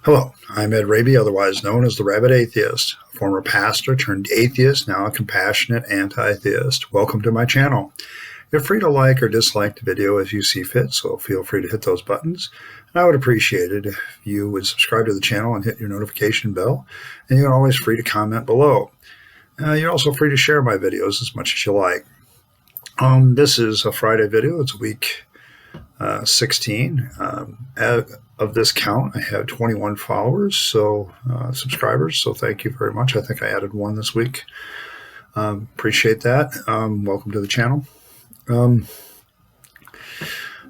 Hello, I'm Ed Rabyd, otherwise known as the Rabyd Atheist, a former pastor turned atheist, now a compassionate anti-theist. Welcome to my channel. You're free to like or dislike the video as you see fit, so feel free to hit those buttons. And I would appreciate it if you would subscribe to the channel and hit your notification bell. And you're always free to comment below. You're also free to share my videos as much as you like. This is a Friday video. It's week 16. Of this count, I have 21 followers, subscribers, so thank you very much. I think I added one this week. Appreciate that. Welcome to the channel.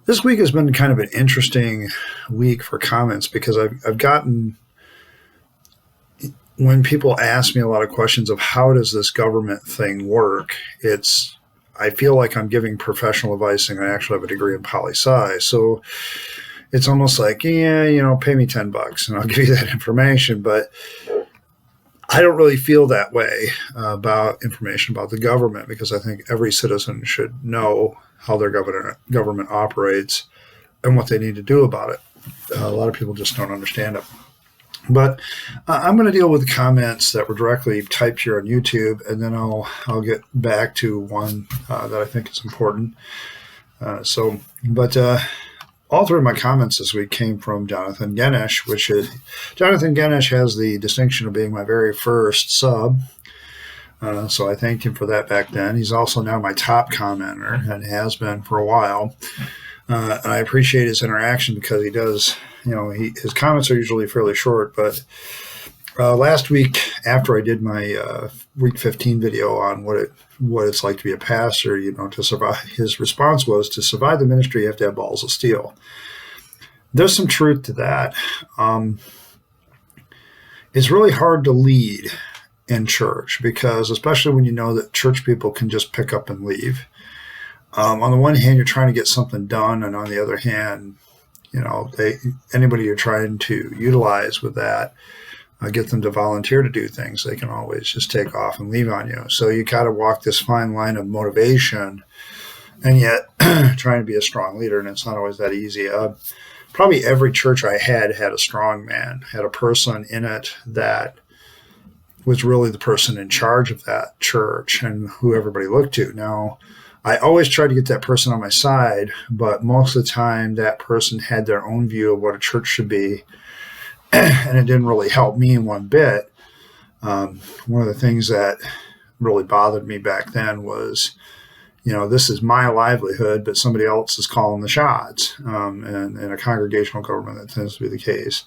This week has been kind of an interesting week for comments because I've gotten, when people ask me a lot of questions of how does this government thing work, I feel like I'm giving professional advice and I actually have a degree in poli-sci. So it's almost like, yeah, pay me $10 and I'll give you that information. But I don't really feel that way about information about the government because I think every citizen should know how their government operates and what they need to do about it. A lot of people just don't understand it. But I'm going to deal with the comments that were directly typed here on YouTube, and then I'll get back to one that I think is important. All three of my comments this week came from Jonathan Ganesh, Jonathan Ganesh has the distinction of being my very first sub. So I thanked him for that back then. He's also now my top commenter and has been for a while. And I appreciate his interaction because he does, his comments are usually fairly short, but last week after I did my week 15 video on what it's like to be a pastor, to survive, his response was, to survive the ministry, you have to have balls of steel. There's some truth to that. It's really hard to lead in church because, especially when you know that church people can just pick up and leave. On the one hand, you're trying to get something done, and on the other hand, anybody you're trying to utilize with that, get them to volunteer to do things, they can always just take off and leave on you. So you got to walk this fine line of motivation and yet trying to be a strong leader, and it's not always that easy. Probably every church I had a strong man, had a person in it that was really the person in charge of that church and who everybody looked to. Now, I always tried to get that person on my side, but most of the time that person had their own view of what a church should be, and it didn't really help me one bit. One of the things that really bothered me back then was, this is my livelihood, but somebody else is calling the shots. And in a congregational government, that tends to be the case.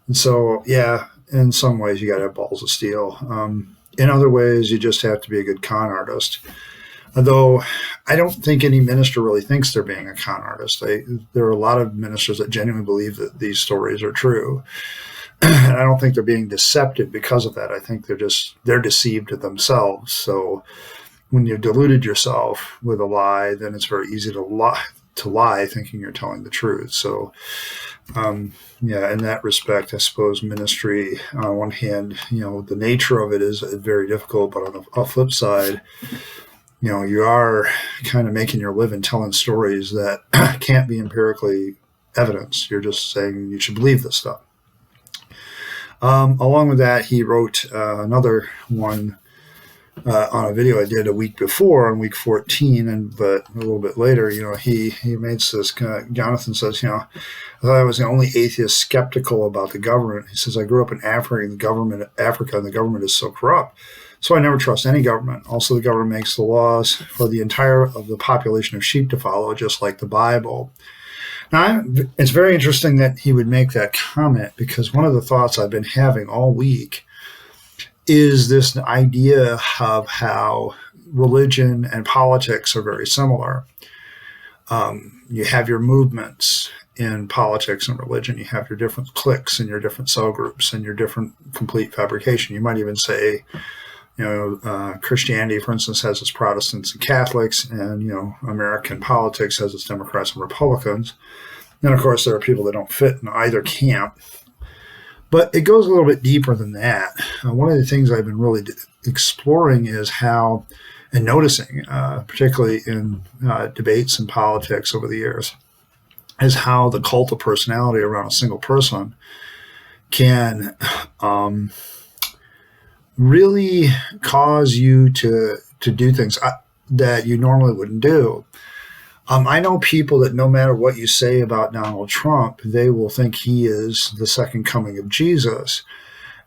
And so, yeah, in some ways, you got to have balls of steel. In other ways, you just have to be a good con artist. Although I don't think any minister really thinks they're being a con artist. There are a lot of ministers that genuinely believe that these stories are true. And I don't think they're being deceptive because of that. I think they're deceived themselves. So when you've deluded yourself with a lie, then it's very easy to lie thinking you're telling the truth. So, yeah, in that respect, I suppose ministry, on one hand, the nature of it is very difficult, but on the flip side, you are kind of making your living telling stories that can't be empirically evidenced. You're just saying you should believe this stuff. Along with that, he wrote another one on a video I did a week before, on week 14, but a little bit later, he makes this, Jonathan says, I thought I was the only atheist skeptical about the government. He says, I grew up in Africa, and the government is so corrupt. So I never trust any government. Also, the government makes the laws for the entire of the population of sheep to follow, just like the Bible. Now, it's very interesting that he would make that comment because one of the thoughts I've been having all week is this idea of how religion and politics are very similar. You have your movements in politics and religion. You have your different cliques and your different cell groups and your different complete fabrication. You might even say, Christianity, for instance, has its Protestants and Catholics, and, American politics has its Democrats and Republicans. And, of course, there are people that don't fit in either camp. But it goes a little bit deeper than that. One of the things I've been really exploring is how, and noticing, particularly in debates and politics over the years, is how the cult of personality around a single person can really cause you to do things that you normally wouldn't do. I know people that no matter what you say about Donald Trump, they will think he is the second coming of Jesus.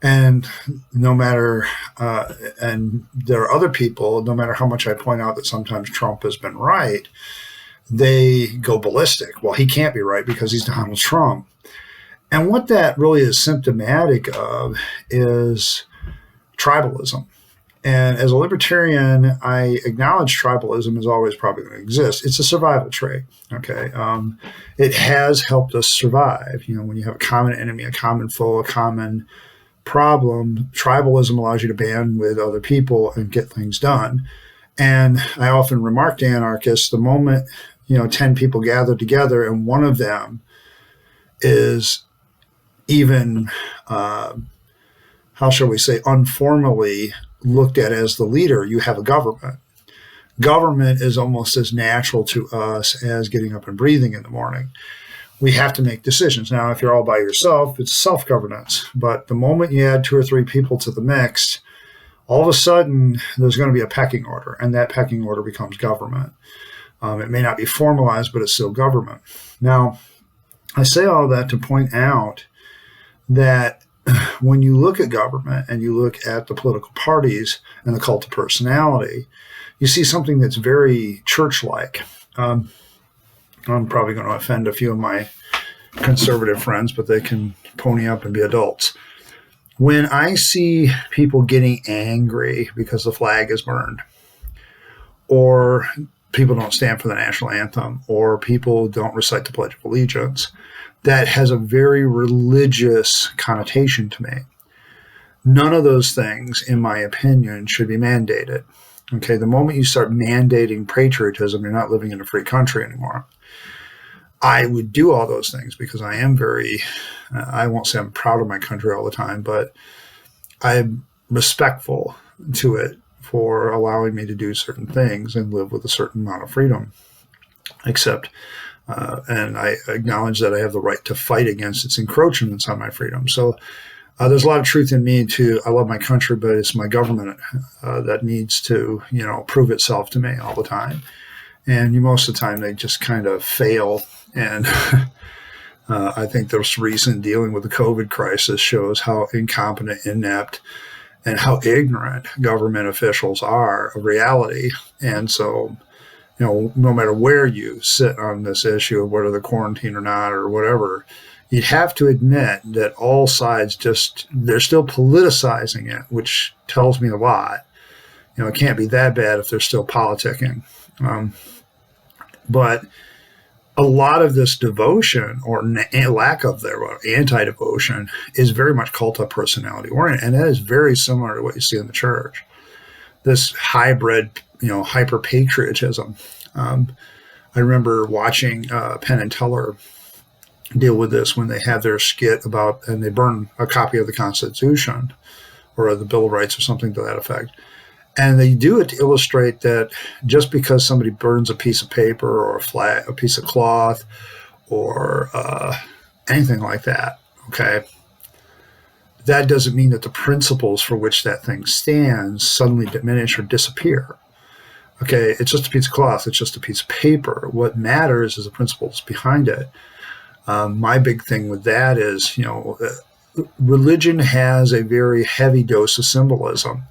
And no matter, and there are other people, no matter how much I point out that sometimes Trump has been right, they go ballistic. Well, he can't be right because he's Donald Trump. And what that really is symptomatic of is tribalism. And as a libertarian, I acknowledge tribalism is always probably going to exist. It's a survival trait. Okay, it has helped us survive. You know, when you have a common enemy, a common foe, a common problem, tribalism allows you to band with other people and get things done. And I often remark to anarchists, the moment 10 people gather together and one of them is even, how shall we say, informally looked at as the leader, you have a government. Government is almost as natural to us as getting up and breathing in the morning. We have to make decisions. Now, if you're all by yourself, it's self-governance. But the moment you add 2 or 3 people to the mix, all of a sudden there's going to be a pecking order, and that pecking order becomes government. It may not be formalized, but it's still government. Now, I say all that to point out that when you look at government and you look at the political parties and the cult of personality, you see something that's very church-like. I'm probably going to offend a few of my conservative friends, but they can pony up and be adults. When I see people getting angry because the flag is burned, or people don't stand for the national anthem, or people don't recite the Pledge of Allegiance, that has a very religious connotation to me. None of those things, in my opinion, should be mandated. Okay, the moment you start mandating patriotism, you're not living in a free country anymore. I would do all those things because I am very, I won't say I'm proud of my country all the time, but I'm respectful to it for allowing me to do certain things and live with a certain amount of freedom. Except, and I acknowledge that I have the right to fight against its encroachments on my freedom. So there's a lot of truth in me too. I love my country, but it's my government that needs to, prove itself to me all the time. And most of the time they just kind of fail. And I think this recent dealing with the COVID crisis shows how incompetent, inept, and how ignorant government officials are of reality. And so, no matter where you sit on this issue of whether they're quarantined or not or whatever, you'd have to admit that all sides they're still politicizing it, which tells me a lot. It can't be that bad if they're still politicking. But a lot of this devotion or lack of their anti-devotion is very much cult of personality oriented. And that is very similar to what you see in the church. This hybrid, hyper-patriotism. I remember watching Penn and Teller deal with this when they had their skit about, and they burn a copy of the Constitution or the Bill of Rights or something to that effect. And they do it to illustrate that just because somebody burns a piece of paper or a flag, a piece of cloth, or anything like that, okay, that doesn't mean that the principles for which that thing stands suddenly diminish or disappear. Okay, it's just a piece of cloth. It's just a piece of paper. What matters is the principles behind it. My big thing with that is, religion has a very heavy dose of symbolism.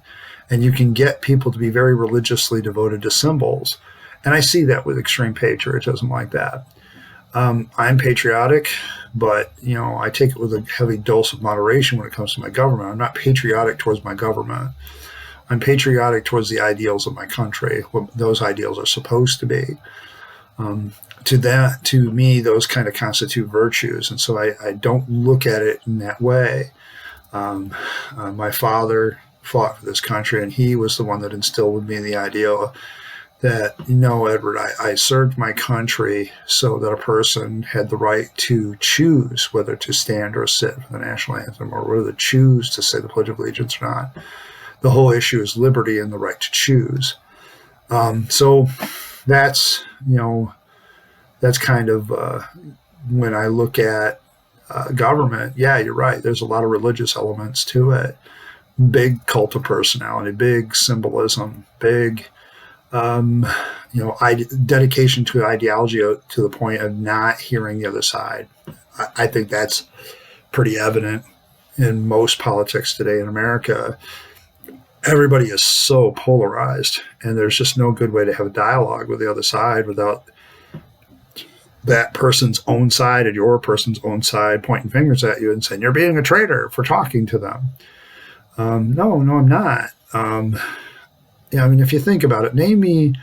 And you can get people to be very religiously devoted to symbols. And I see that with extreme patriotism like that. I'm patriotic, but, I take it with a heavy dose of moderation when it comes to my government. I'm not patriotic towards my government. I'm patriotic towards the ideals of my country, what those ideals are supposed to be. To me, those kind of constitute virtues. And so I don't look at it in that way. My father fought for this country, and he was the one that instilled with me the idea that, Edward, I served my country so that a person had the right to choose whether to stand or sit for the national anthem, or whether to choose to say the Pledge of Allegiance or not. The whole issue is liberty and the right to choose. So that's, that's kind of when I look at government, yeah, you're right. There's a lot of religious elements to it. Big cult of personality, big symbolism, big, dedication to ideology to the point of not hearing the other side. I think that's pretty evident in most politics today in America. Everybody is so polarized, and there's just no good way to have a dialogue with the other side without that person's own side and your person's own side pointing fingers at you and saying you're being a traitor for talking to them. No, I'm not. If you think about it, name me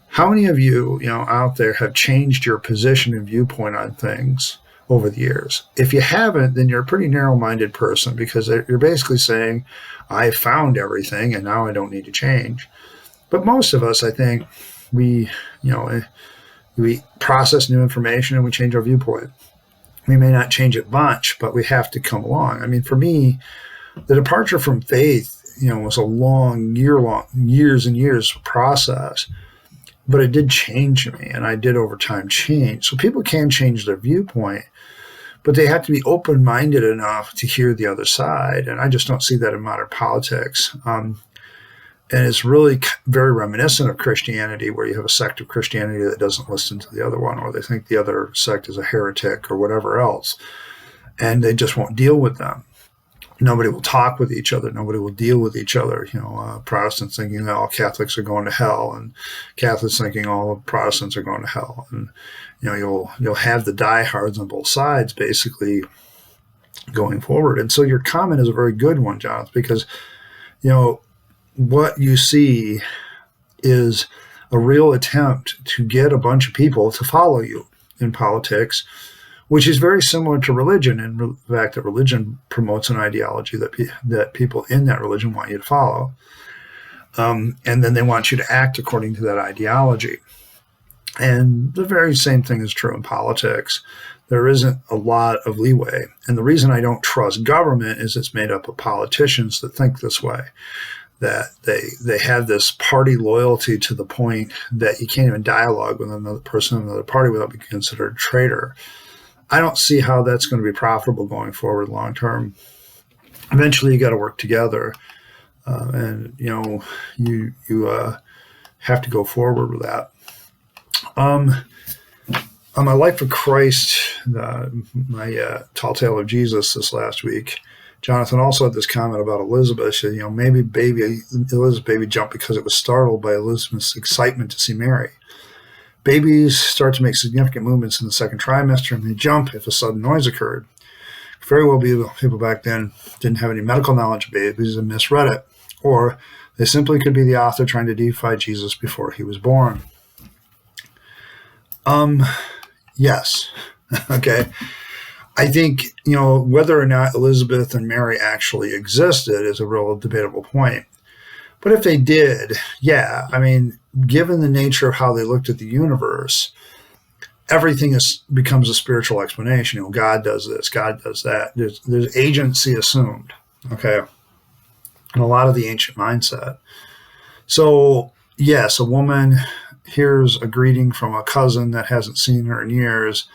how many of you, out there have changed your position and viewpoint on things over the years. If you haven't, then you're a pretty narrow-minded person, because you're basically saying, I found everything and now I don't need to change. But most of us, I think, we process new information and we change our viewpoint. We may not change it much, but we have to come along. I mean, for me, the departure from faith, was a years and years process, but it did change me, and I did over time change. So people can change their viewpoint, but they have to be open-minded enough to hear the other side, and I just don't see that in modern politics. And it's really very reminiscent of Christianity, where you have a sect of Christianity that doesn't listen to the other one, or they think the other sect is a heretic or whatever else, and they just won't deal with them. Nobody will talk with each other. Nobody will deal with each other. Protestants thinking that all Catholics are going to hell, and Catholics thinking all Protestants are going to hell. And you'll have the diehards on both sides basically going forward. And so your comment is a very good one, Jonathan, because what you see is a real attempt to get a bunch of people to follow you in politics, which is very similar to religion, in the fact that religion promotes an ideology that people in that religion want you to follow. And then they want you to act according to that ideology. And the very same thing is true in politics. There isn't a lot of leeway. And the reason I don't trust government is it's made up of politicians that think this way, that they have this party loyalty to the point that you can't even dialogue with another person in another party without being considered a traitor. I don't see how that's going to be profitable going forward long term. Eventually, you got to work together, and you have to go forward with that. On my Life for Christ, my Tall Tale of Jesus this last week, Jonathan also had this comment about Elizabeth. She said, maybe Elizabeth's baby jumped because it was startled by Elizabeth's excitement to see Mary. Babies start to make significant movements in the second trimester, and they jump if a sudden noise occurred. Very well be people back then didn't have any medical knowledge of babies and misread it, or they simply could be the author trying to deify Jesus before he was born. Yes. Okay. I think, whether or not Elizabeth and Mary actually existed is a real debatable point. But if they did, yeah, given the nature of how they looked at the universe, everything becomes a spiritual explanation. God does this, God does that. There's agency assumed, okay, in a lot of the ancient mindset. So, yes, a woman hears a greeting from a cousin that hasn't seen her in years,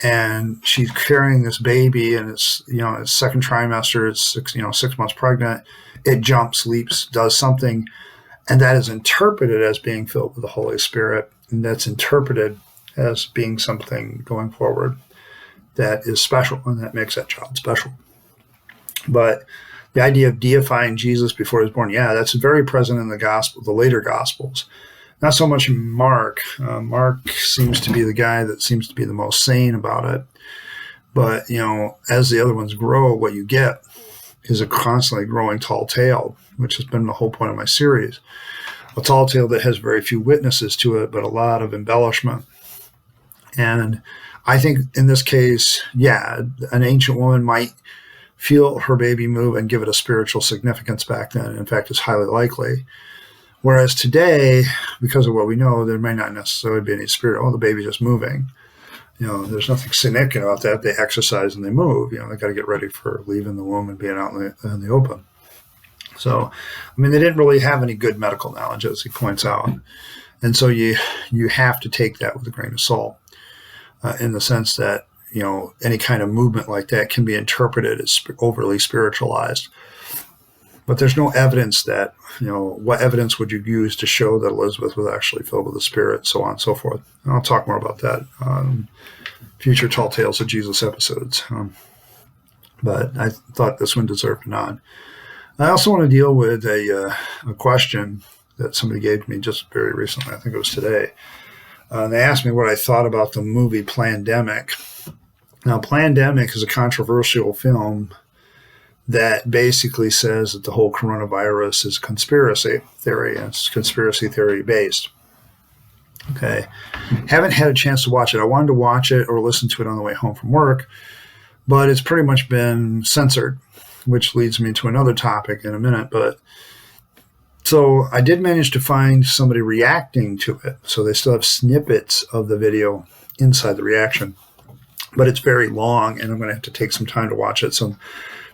and she's carrying this baby, and it's it's second trimester, it's 6 months pregnant. It jumps, leaps, does something, and that is interpreted as being filled with the Holy Spirit, and that's interpreted as being something going forward that is special, and that makes that child special. But the idea of deifying Jesus before he was born, yeah, that's very present in the later Gospels. Not so much in Mark. Mark seems to be the guy that seems to be the most sane about it. But, as the other ones grow, what you get is a constantly growing tall tale, which has been the whole point of my series. A tall tale that has very few witnesses to it, but a lot of embellishment. And I think in this case, yeah, an ancient woman might feel her baby move and give it a spiritual significance back then. In fact, it's highly likely. Whereas today, because of what we know, there may not necessarily be any spirit. Oh, the baby's just moving. There's nothing significant about that. They exercise and they move. They got to get ready for leaving the womb and being out in the open. So, they didn't really have any good medical knowledge, as he points out. And so you have to take that with a grain of salt, in the sense that, any kind of movement like that can be interpreted as overly spiritualized. But there's no evidence that, what evidence would you use to show that Elizabeth was actually filled with the Spirit, so on and so forth. And I'll talk more about that on future Tall Tales of Jesus episodes. But I thought this one deserved a nod. I also want to deal with a question that somebody gave to me just very recently. I think it was today. They asked me what I thought about the movie Plandemic. Now, Plandemic is a controversial film that basically says that the whole coronavirus is conspiracy theory, and it's conspiracy theory based. Okay. Haven't had a chance to watch it. I wanted to watch it or listen to it on the way home from work, but it's pretty much been censored, which leads me to another topic in a minute. But so I did manage to find somebody reacting to it. So they still have snippets of the video inside the reaction, but it's very long, and I'm going to have to take some time to watch it. So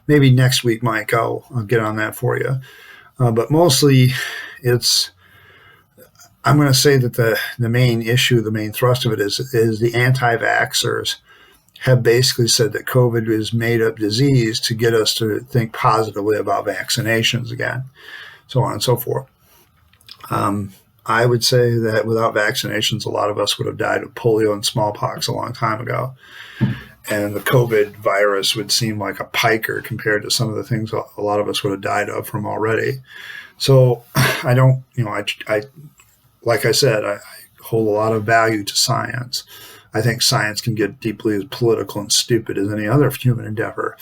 maybe next week, Mike, I'll get on that for you. But mostly I'm going to say that the main issue, the main thrust of it is the anti-vaxxers have basically said that COVID is made-up disease to get us to think positively about vaccinations again, so on and so forth. I would say that without vaccinations, a lot of us would have died of polio and smallpox a long time ago. And the COVID virus would seem like a piker compared to some of the things a lot of us would have died of from already. So I don't, like I said, I hold a lot of value to science. I think science can get deeply as political and stupid as any other human endeavor,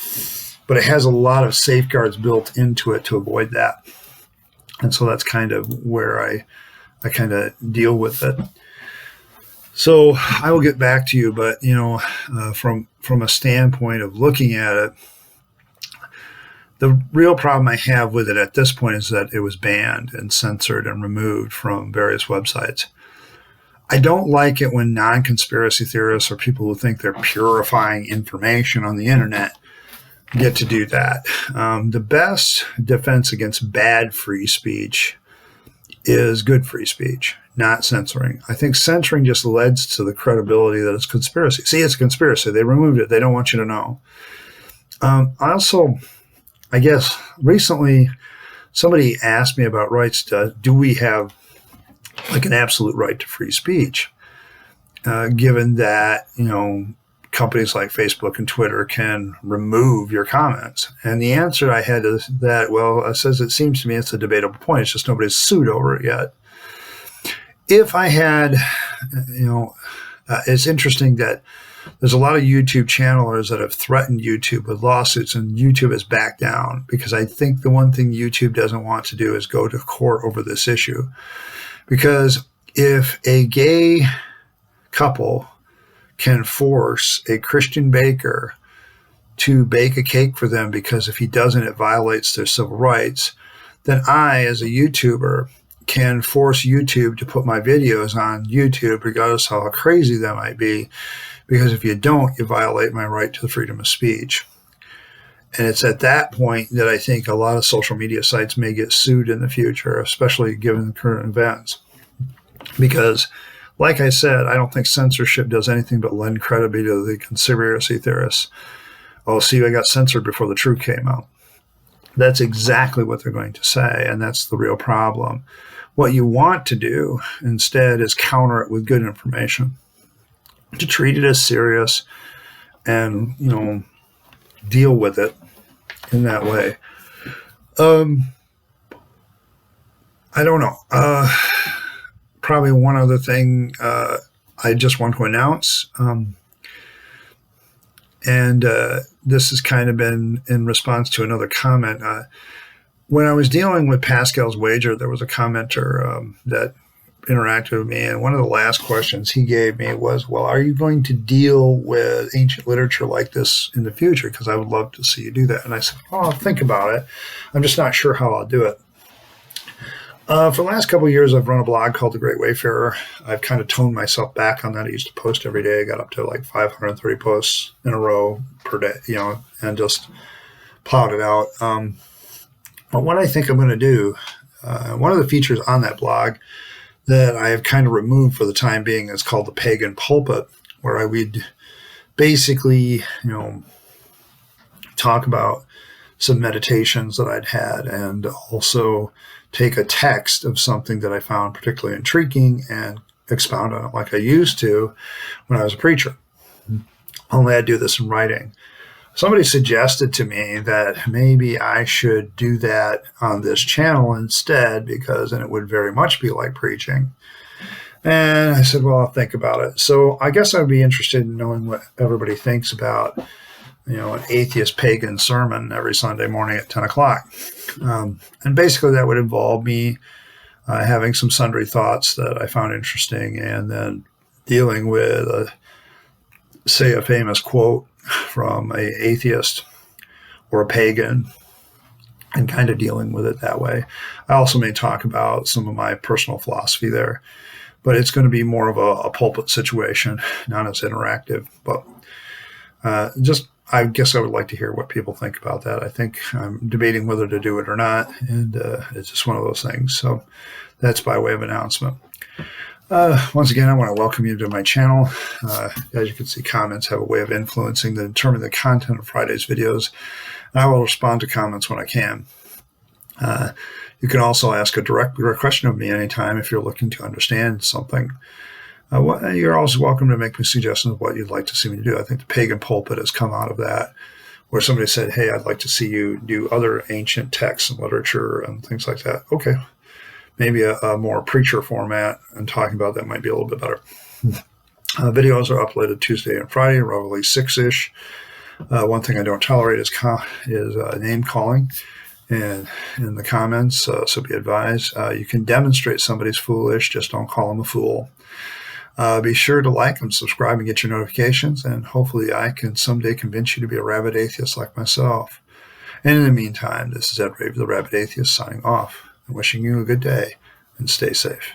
but it has a lot of safeguards built into it to avoid that. And so that's kind of where I kind of deal with it. So I will get back to you, but from a standpoint of looking at it, the real problem I have with it at this point is that it was banned and censored and removed from various websites. I don't like it when non-conspiracy theorists or people who think they're purifying information on the internet get to do that. The best defense against bad free speech is good free speech, not censoring. I think censoring just lends to the credibility that it's conspiracy. See, it's a conspiracy. They removed it. They don't want you to know. I guess recently somebody asked me about rights to, do we have like an absolute right to free speech, given that, companies like Facebook and Twitter can remove your comments? And the answer I had is that, it says it seems to me it's a debatable point. It's just nobody's sued over it yet. If I had, it's interesting that there's a lot of YouTube channelers that have threatened YouTube with lawsuits, and YouTube has backed down, because I think the one thing YouTube doesn't want to do is go to court over this issue. Because if a gay couple can force a Christian baker to bake a cake for them, because if he doesn't, it violates their civil rights, then I, as a YouTuber, can force YouTube to put my videos on YouTube, regardless of how crazy that might be, because if you don't, you violate my right to the freedom of speech. And it's at that point that I think a lot of social media sites may get sued in the future, especially given the current events. Because, like I said, I don't think censorship does anything but lend credibility to the conspiracy theorists. Oh, see, I got censored before the truth came out. That's exactly what they're going to say, and that's the real problem. What you want to do instead is counter it with good information, to treat it as serious and, deal with it in that way. I don't know. Probably one other thing I just want to announce, and this has kind of been in response to another comment. When I was dealing with Pascal's Wager, there was a commenter that interacted with me, and one of the last questions he gave me was, well, are you going to deal with ancient literature like this in the future? Because I would love to see you do that. And I said, I'll think about it. I'm just not sure how I'll do it. For the last couple of years, I've run a blog called The Great Wayfarer. I've kind of toned myself back on that. I used to post every day. I got up to like 530 posts in a row per day, and just plowed it out. But what I think I'm going to do, one of the features on that blog that I have kind of removed for the time being is called the Pagan Pulpit, where I would basically, talk about some meditations that I'd had, and also take a text of something that I found particularly intriguing and expound on it like I used to when I was a preacher. Only I do this in writing. Somebody suggested to me that maybe I should do that on this channel instead, because then it would very much be like preaching. And I said, well, I'll think about it. So I guess I'd be interested in knowing what everybody thinks about, an atheist pagan sermon every Sunday morning at 10 o'clock. And basically that would involve me having some sundry thoughts that I found interesting, and then dealing with, say, a famous quote from an atheist or a pagan, and kind of dealing with it that way. I also may talk about some of my personal philosophy there, but it's going to be more of a pulpit situation, not as interactive. But I guess I would like to hear what people think about that. I think I'm debating whether to do it or not, and it's just one of those things. So that's by way of announcement. Once again, I want to welcome you to my channel. As you can see, comments have a way of influencing the determine the content of Friday's videos, and I will respond to comments when I can. You can also ask a direct question of me anytime if you're looking to understand something. You're always welcome to make me suggestions of what you'd like to see me do. I think the pagan pulpit has come out of that, where somebody said, hey, I'd like to see you do other ancient texts and literature and things like that. Okay. Maybe a more preacher format and talking about that might be a little bit better. Videos are uploaded Tuesday and Friday, roughly 6-ish. One thing I don't tolerate is name calling and in the comments, so be advised. You can demonstrate somebody's foolish, just don't call them a fool. Be sure to like and subscribe and get your notifications, and hopefully I can someday convince you to be a rabid atheist like myself. And in the meantime, this is Ed Rabyd, the Rabid Atheist, signing off and wishing you a good day, and stay safe.